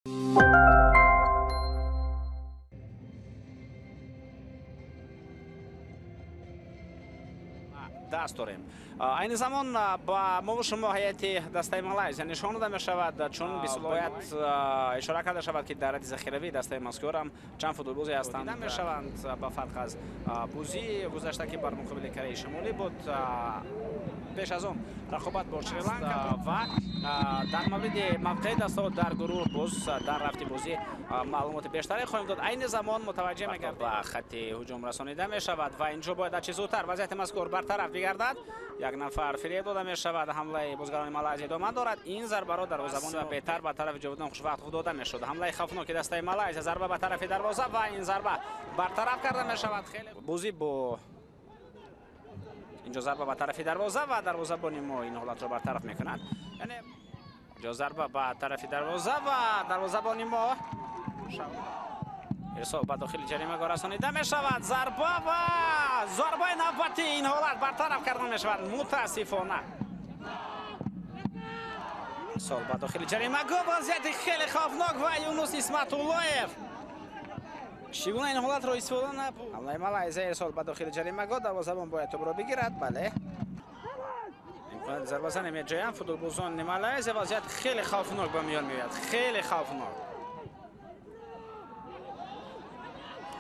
دست داریم. این زمان با ما شما هیئت دسته مالایزیا نشان داده می شود، چون باید اشاره کرده شود که در حد ذخیروی دسته ماسکور هم چند فوتبالبازی هستند دیده می شوند. با فرق از بازی گذشته که بر مقابل کره شمالی بود، پیش از اون رقابت با سریلانکا و در مورد موقع دسته در گروه باز در رفت بازی معلومات بیشتری خواهیم داد. این زمان متوجه میگردیم به خط هجوم رسانیده می شود و اینجا باید چه زودتر وضعیت مذکور برطرف بگردد. یک نفر فریب داده می شود. حمله بازیکنان مالایزیا ادامه دارد. این ضربه را دروازه‌بان بهتر به طرف جاودان خوشبخت داده می شد. حمله خوفناک دسته مالایزیا، ضربه به طرف دروازه و این ضربه برطرف کرده می شود. خیلی بازی با اینجا ضربه به طرف دروازه و دروازه‌بان ما این حالت را برطرف می‌کند. یعنی اینجا ضربه به طرف دروازه و دروازه‌بان ما ارسال به داخل جریمه گاه رسانیده می شود. ضربه و ضربه نوبتی این حالت برطرف کرده می شود. متاسفانه ارسال به داخل جریمه گاه، وضعیت خیلی خوفناک و یونس اسمت‌الله‌یف چگونه این حالت را استفاده نبود. حمله مالایزیا ارسال به داخل جریمه گاه، دروازه‌بان باید توپ را بگیرد. بله امکان ضربه زنی می‌جویند فوتبالبازان مالایزیا. وضعیت خیلی خوفناک به میان میاد، خیلی خوفناک.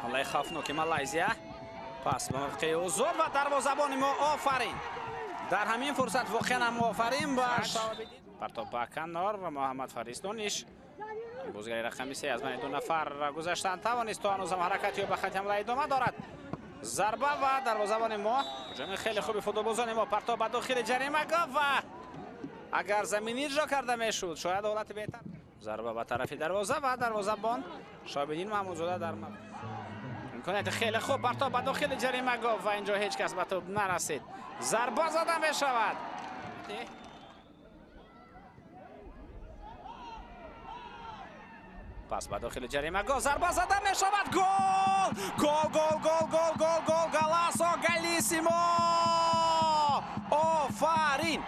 حمله خوفناک مالایزیا، پس به موقع حضور و دروازه‌بان ما آفرین. در همین فرصت واقعا ما آفرین باش. پرتاب به کنار محمد فریستونیش، بازیگر رقم 3 از بین دو نفر گذشتن توانست تا هنوز هم حرکتی به خط حمله ادامه دارد. ضربه و دروازه‌بان ما، هجوم خیلی خوبی فوتبالبازان ما. پرتاب به داخل جریمه گاه و اگر زمینی اجرا کرده میشد شاید حالت بهتر. ضربه به طرف دروازه و دروازه‌بان شاهب‌الدین محمودزاده در امکانیت خیلی خوب. پرتاب به داخل جریمه گاه و اینجا هیچ کس به توپ نرسید. ضربه زده می شود. پس به داخل جریمه گاه ضربه زده می شود. گل گل گل گل گل گل گل گلاسو گالیسیمو. آفرین.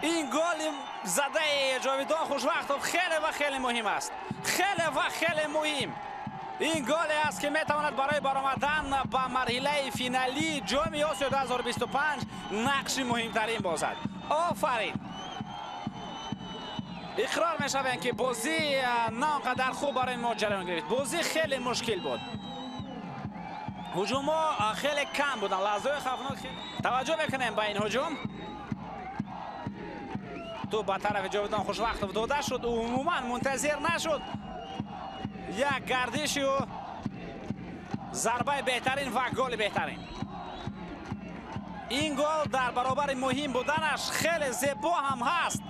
این گل زده جاویدان خوشوقتوف خیلی و خیلی مهم است. خیلی و خیلی مهم. این گل است که میتواند برای برآمدن به مرحله فینالی جام آسیا 2025 نقش مهمترین باشد. آفرین. اقرار میشوند که بازی نه آنقدر خوب برای ما جریان گرفت. بازی خیلی مشکل بود. هجوم خیلی کم بودن. لحظه خوفناک توجه بکنیم به این هجوم. تو به طرف جاویدان خوشوقتوف داده شد و عموما منتظر نشد یک گردشی و ضربه بهترین و گل بهترین. این گل در برابر مهم بودنش خیلی زیبا هم هست.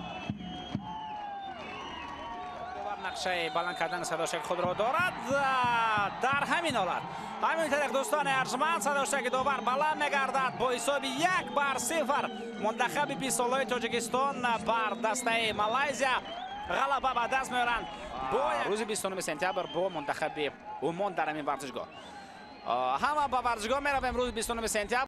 نقشه بلند کردن صداشک خود را دارد. در همین حالت همین طریق دوستان ارجمند صداشک داور بلند میگردد با حساب 1-0 منتخب 20 ساله تاجیکستان بر دسته مالایزیا غلبه به دست میارند. روز 29 سپتامبر با منتخب عمان در همین ورزشگاه. همه به ورزشگاه میرویم روز 29 سپتامبر.